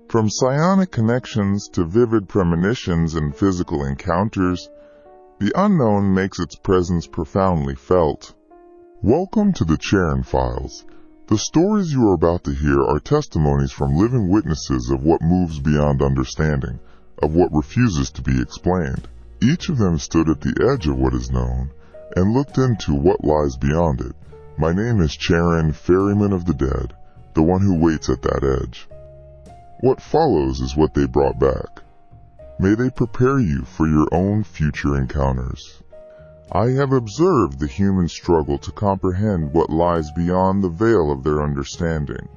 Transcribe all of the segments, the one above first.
From psionic connections to vivid premonitions and physical encounters, the unknown makes its presence profoundly felt. Welcome to the Charon Files. The stories you are about to hear are testimonies from living witnesses of what moves beyond understanding, of what refuses to be explained. Each of them stood at the edge of what is known and looked into what lies beyond it. My name is Charon, Ferryman of the Dead, the one who waits at that edge. What follows is what they brought back. May they prepare you for your own future encounters. I have observed the human struggle to comprehend what lies beyond the veil of their understanding.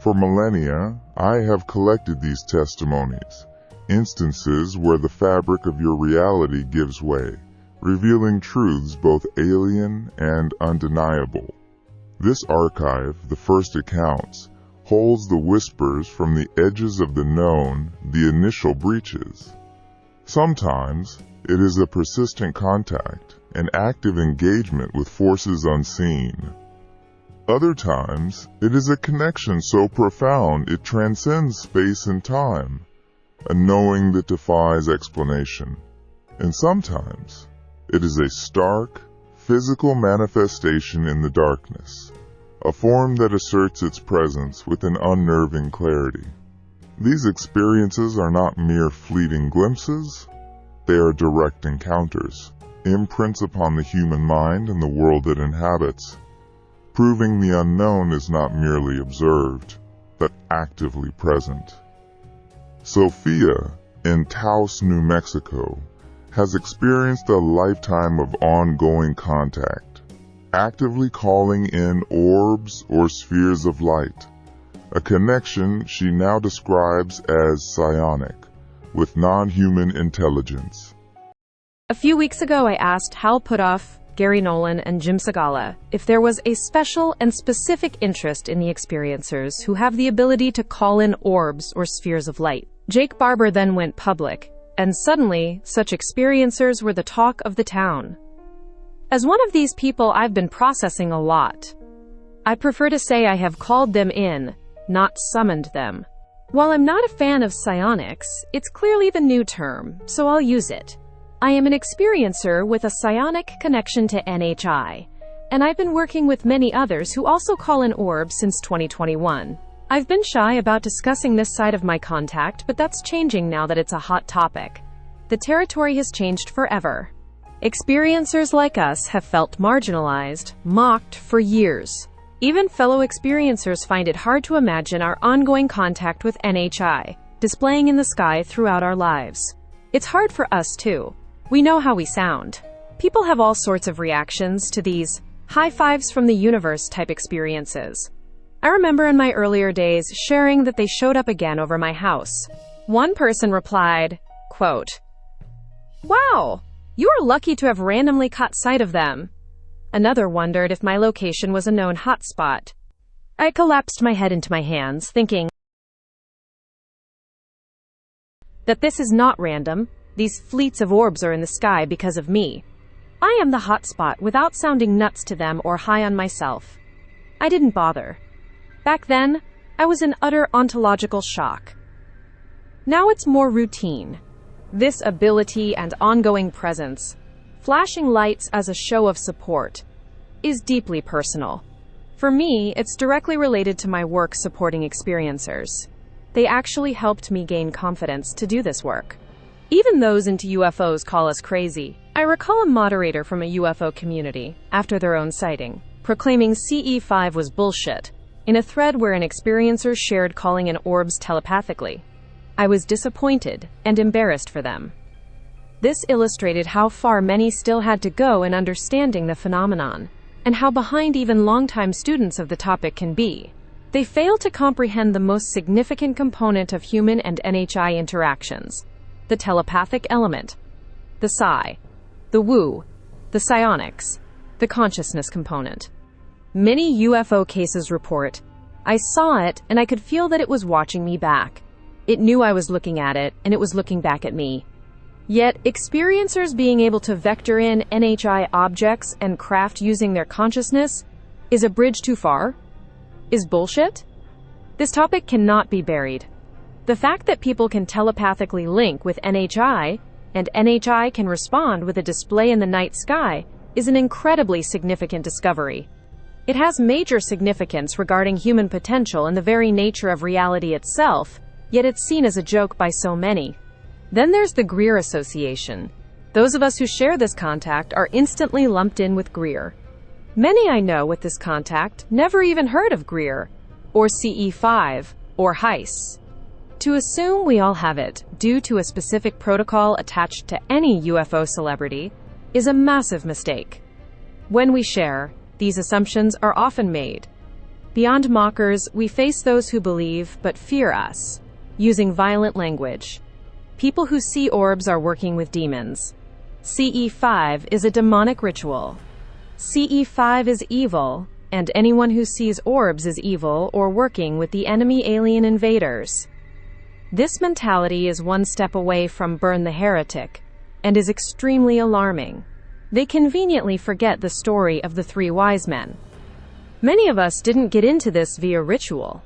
For millennia, I have collected these testimonies, instances where the fabric of your reality gives way, revealing truths both alien and undeniable. This archive, the first accounts, holds the whispers from the edges of the known, the initial breaches. Sometimes, it is a persistent contact, an active engagement with forces unseen. Other times, it is a connection so profound it transcends space and time, a knowing that defies explanation. And sometimes, it is a stark, physical manifestation in the darkness, a form that asserts its presence with an unnerving clarity. These experiences are not mere fleeting glimpses. They are direct encounters, imprints upon the human mind and the world it inhabits, proving the unknown is not merely observed, but actively present. Sophia, in Taos, New Mexico, has experienced a lifetime of ongoing contact, actively calling in orbs or spheres of light, a connection she now describes as psionic, with non-human intelligence. A few weeks ago, I asked Hal Puthoff, Garry, Nolan, and Jim Segala if there was a special and specific interest in the experiencers who have the ability to call in orbs or spheres of light. Jake Barber then went public, and suddenly, such experiencers were the talk of the town. As one of these people, I've been processing a lot. I prefer to say I have called them in, not summoned them. While I'm not a fan of psionics, it's clearly the new term, so I'll use it. I am an experiencer with a psionic connection to NHI, and I've been working with many others who also call in orbs since 2021. I've been shy about discussing this side of my contact, but that's changing now that it's a hot topic. The territory has changed forever. Experiencers like us have felt marginalized, mocked for years. Even fellow experiencers find it hard to imagine our ongoing contact with NHI, displaying in the sky throughout our lives. It's hard for us too. We know how we sound. People have all sorts of reactions to these high fives from the universe type experiences. I remember in my earlier days sharing that they showed up again over my house. One person replied, quote, "Wow! You are lucky to have randomly caught sight of them." Another wondered if my location was a known hotspot. I collapsed my head into my hands, thinking that this is not random. These fleets of orbs are in the sky because of me. I am the hotspot without sounding nuts to them or high on myself. I didn't bother. Back then, I was in utter ontological shock. Now it's more routine. This ability and ongoing presence, flashing lights as a show of support, is deeply personal. For me, it's directly related to my work supporting experiencers. They actually helped me gain confidence to do this work. Even those into UFOs call us crazy. I recall a moderator from a UFO community, after their own sighting, proclaiming CE5 was bullshit, in a thread where an experiencer shared calling in orbs telepathically. I was disappointed and embarrassed for them. This illustrated how far many still had to go in understanding the phenomenon, and how behind even longtime students of the topic can be. They fail to comprehend the most significant component of human and NHI interactions: the telepathic element, the psi, the woo, the psionics, the consciousness component. Many UFO cases report, "I saw it and I could feel that it was watching me back. It knew I was looking at it and it was looking back at me." Yet, experiencers being able to vector in NHI objects and craft using their consciousness is a bridge too far? Is bullshit? This topic cannot be buried. The fact that people can telepathically link with NHI, and NHI can respond with a display in the night sky, is an incredibly significant discovery. It has major significance regarding human potential and the very nature of reality itself, yet it's seen as a joke by so many. Then there's the Greer Association. Those of us who share this contact are instantly lumped in with Greer. Many I know with this contact never even heard of Greer, or CE5, or Heiss. To assume we all have it, due to a specific protocol attached to any UFO celebrity, is a massive mistake. When we share, these assumptions are often made. Beyond mockers, we face those who believe but fear us, using violent language. People who see orbs are working with demons. CE5 is a demonic ritual. CE5 is evil, and anyone who sees orbs is evil or working with the enemy alien invaders. This mentality is one step away from burn the heretic, and is extremely alarming. They conveniently forget the story of the three wise men. Many of us didn't get into this via ritual.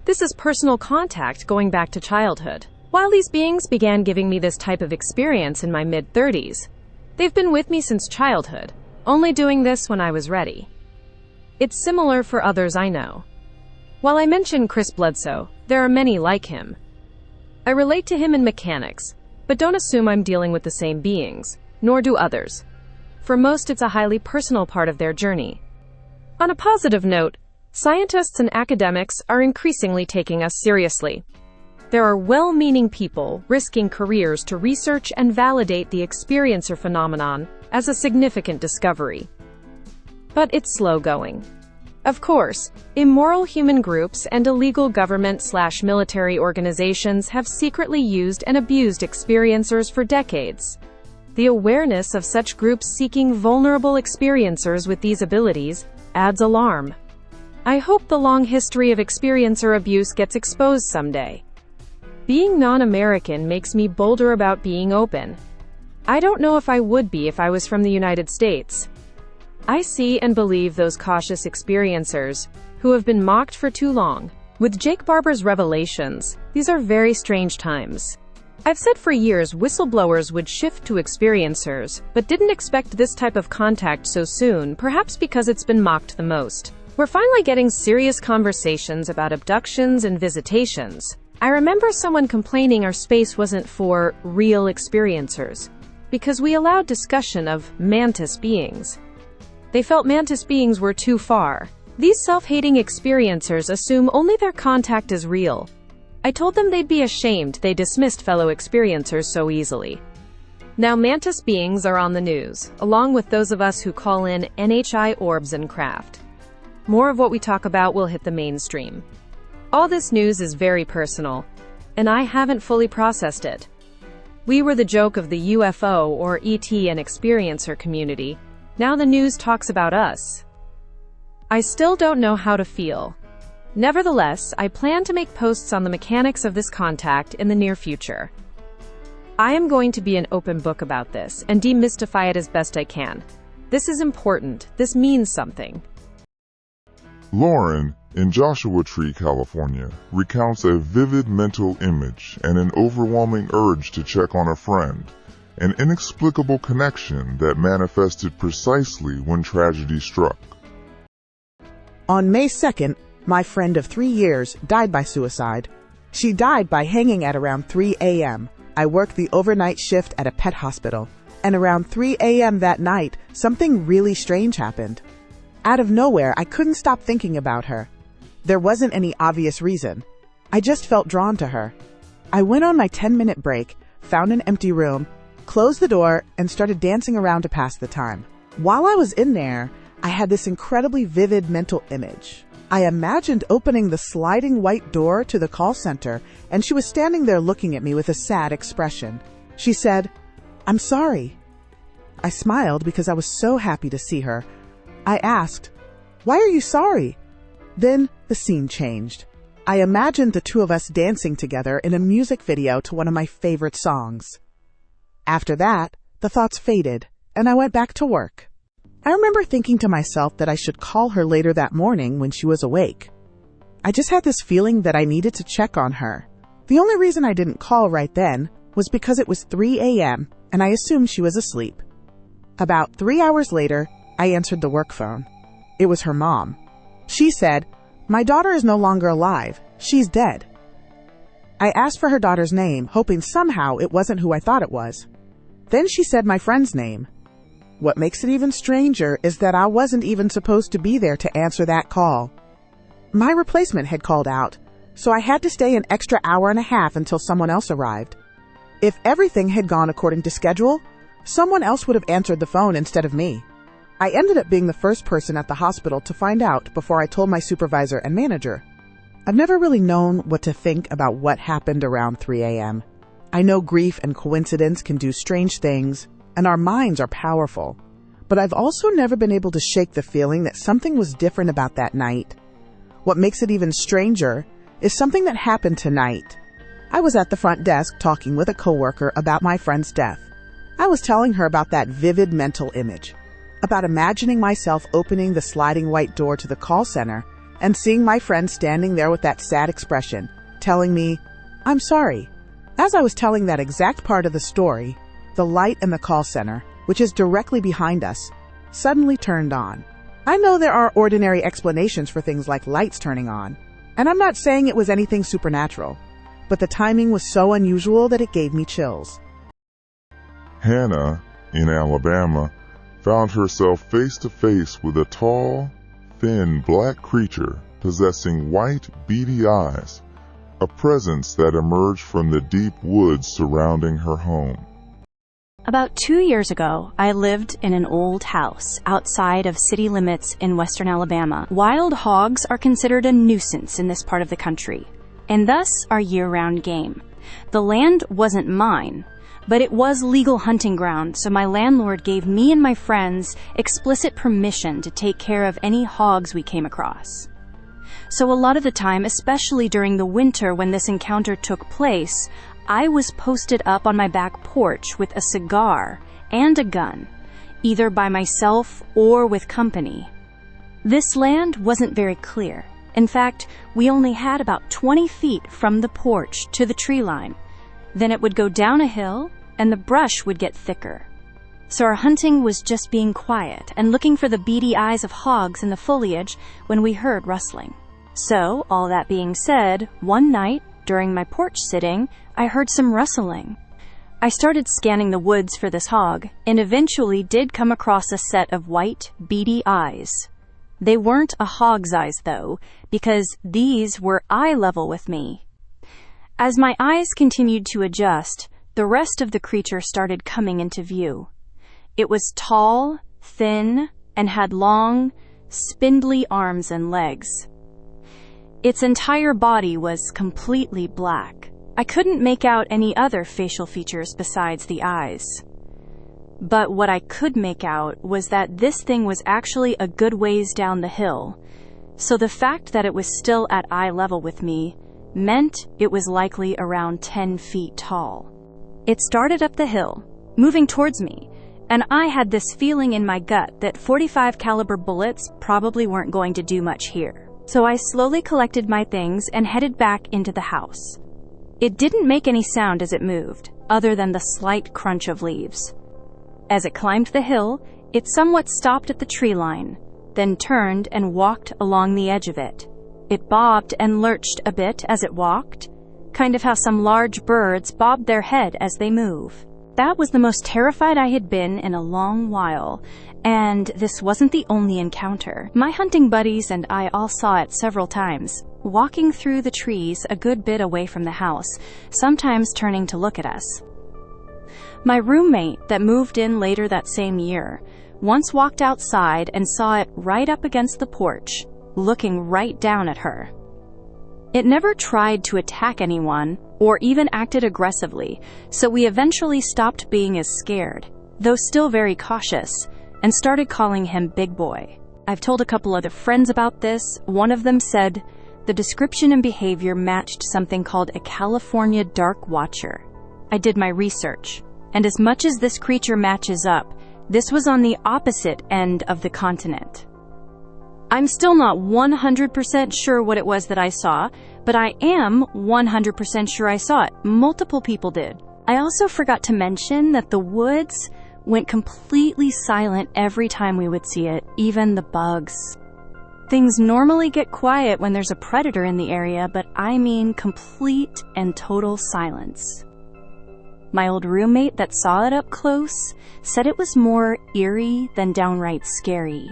This is personal contact going back to childhood. While these beings began giving me this type of experience in my mid-30s, they've been with me since childhood, only doing this when I was ready. It's similar for others I know. While I mention Chris Bledsoe, there are many like him. I relate to him in mechanics, but don't assume I'm dealing with the same beings, nor do others. For most, it's a highly personal part of their journey. On a positive note, scientists and academics are increasingly taking us seriously. There are well-meaning people risking careers to research and validate the experiencer phenomenon as a significant discovery. But it's slow going. Of course, immoral human groups and illegal government/military organizations have secretly used and abused experiencers for decades. The awareness of such groups seeking vulnerable experiencers with these abilities adds alarm. I hope the long history of experiencer abuse gets exposed someday. Being non-American makes me bolder about being open. I don't know if I would be if I was from the United States. I see and believe those cautious experiencers, who have been mocked for too long. With Jake Barber's revelations, these are very strange times. I've said for years whistleblowers would shift to experiencers, but didn't expect this type of contact so soon, perhaps because it's been mocked the most. We're finally getting serious conversations about abductions and visitations. I remember someone complaining our space wasn't for real experiencers, because we allowed discussion of mantis beings. They felt mantis beings were too far. These self-hating experiencers assume only their contact is real. I told them they'd be ashamed they dismissed fellow experiencers so easily. Now mantis beings are on the news, along with those of us who call in NHI orbs and craft. More of what we talk about will hit the mainstream. All this news is very personal, and I haven't fully processed it. We were the joke of the UFO or ET and experiencer community. Now the news talks about us. I still don't know how to feel. Nevertheless, I plan to make posts on the mechanics of this contact in the near future. I am going to be an open book about this and demystify it as best I can. This is important. This means something. Lauren, in Joshua Tree, California, recounts a vivid mental image and an overwhelming urge to check on a friend, an inexplicable connection that manifested precisely when tragedy struck. On May 2nd, my friend of 3 years died by suicide. She died by hanging at around 3 a.m. I worked the overnight shift at a pet hospital, and around 3 a.m. that night, something really strange happened. Out of nowhere, I couldn't stop thinking about her. There wasn't any obvious reason. I just felt drawn to her. I went on my 10-minute break, found an empty room, closed the door, and started dancing around to pass the time. While I was in there, I had this incredibly vivid mental image. I imagined opening the sliding white door to the call center, and she was standing there looking at me with a sad expression. She said, "I'm sorry." I smiled because I was so happy to see her. I asked, "Why are you sorry?" Then the scene changed. I imagined the two of us dancing together in a music video to one of my favorite songs. After that, the thoughts faded, and I went back to work. I remember thinking to myself that I should call her later that morning when she was awake. I just had this feeling that I needed to check on her. The only reason I didn't call right then was because it was 3 a.m. and I assumed she was asleep. About 3 hours later, I answered the work phone. It was her mom. She said, "My daughter is no longer alive. She's dead." I asked for her daughter's name, hoping somehow it wasn't who I thought it was. Then she said my friend's name. What makes it even stranger is that I wasn't even supposed to be there to answer that call. My replacement had called out, so I had to stay an extra hour and a half until someone else arrived. If everything had gone according to schedule, someone else would have answered the phone instead of me. I ended up being the first person at the hospital to find out before I told my supervisor and manager. I've never really known what to think about what happened around 3 a.m. I know grief and coincidence can do strange things, and our minds are powerful. But I've also never been able to shake the feeling that something was different about that night. What makes it even stranger is something that happened tonight. I was at the front desk talking with a coworker about my friend's death. I was telling her about that vivid mental image, about imagining myself opening the sliding white door to the call center and seeing my friend standing there with that sad expression, telling me, "I'm sorry." As I was telling that exact part of the story, the light in the call center, which is directly behind us, suddenly turned on. I know there are ordinary explanations for things like lights turning on, and I'm not saying it was anything supernatural, but the timing was so unusual that it gave me chills. Hannah, in Alabama, found herself face to face with a tall, thin black creature possessing white, beady eyes, a presence that emerged from the deep woods surrounding her home. About 2 years ago, I lived in an old house outside of city limits in western Alabama. Wild hogs are considered a nuisance in this part of the country, and thus are year-round game. The land wasn't mine, but it was legal hunting ground, so my landlord gave me and my friends explicit permission to take care of any hogs we came across. So a lot of the time, especially during the winter when this encounter took place, I was posted up on my back porch with a cigar and a gun, either by myself or with company. This land wasn't very clear. In fact, we only had about 20 feet from the porch to the tree line. Then it would go down a hill, and the brush would get thicker. So our hunting was just being quiet and looking for the beady eyes of hogs in the foliage when we heard rustling. So, all that being said, one night, during my porch sitting, I heard some rustling. I started scanning the woods for this hog, and eventually did come across a set of white, beady eyes. They weren't a hog's eyes, though, because these were eye level with me. As my eyes continued to adjust, the rest of the creature started coming into view. It was tall, thin, and had long, spindly arms and legs. Its entire body was completely black. I couldn't make out any other facial features besides the eyes. But what I could make out was that this thing was actually a good ways down the hill, so the fact that it was still at eye level with me meant it was likely around 10 feet tall. It started up the hill, moving towards me, and I had this feeling in my gut that .45 caliber bullets probably weren't going to do much here. So I slowly collected my things and headed back into the house. It didn't make any sound as it moved, other than the slight crunch of leaves. As it climbed the hill, it somewhat stopped at the tree line, then turned and walked along the edge of it. It bobbed and lurched a bit as it walked, kind of how some large birds bob their head as they move. That was the most terrified I had been in a long while, and this wasn't the only encounter. My hunting buddies and I all saw it several times, walking through the trees a good bit away from the house, sometimes turning to look at us. My roommate that moved in later that same year once walked outside and saw it right up against the porch, looking right down at her. It never tried to attack anyone or even acted aggressively, so we eventually stopped being as scared, though still very cautious, and started calling him Big Boy. I've told a couple other friends about this. One of them said the description and behavior matched something called a California Dark Watcher. I did my research, and as much as this creature matches up, this was on the opposite end of the continent. I'm still not 100% sure what it was that I saw, but I am 100% sure I saw it. Multiple people did. I also forgot to mention that the woods went completely silent every time we would see it, even the bugs. Things normally get quiet when there's a predator in the area, but I mean complete and total silence. My old roommate that saw it up close said it was more eerie than downright scary.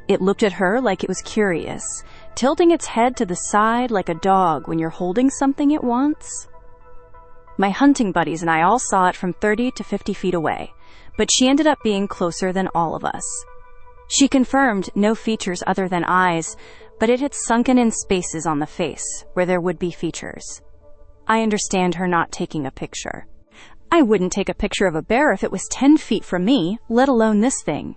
It looked at her like it was curious, tilting its head to the side like a dog when you're holding something it wants. My hunting buddies and I all saw it from 30 to 50 feet away, but she ended up being closer than all of us. She confirmed no features other than eyes, but it had sunken in spaces on the face where there would be features. I understand her not taking a picture. I wouldn't take a picture of a bear if it was 10 feet from me, let alone this thing.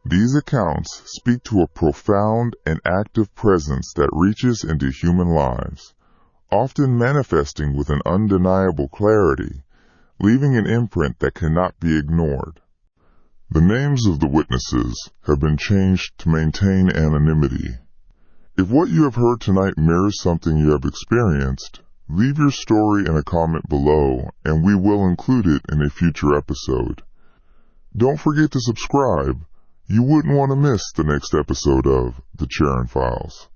These accounts speak to a profound and active presence that reaches into human lives, often manifesting with an undeniable clarity, leaving an imprint that cannot be ignored. The names of the witnesses have been changed to maintain anonymity. If what you have heard tonight mirrors something you have experienced, leave your story in a comment below and we will include it in a future episode. Don't forget to subscribe. You wouldn't want to miss the next episode of the Charon Files.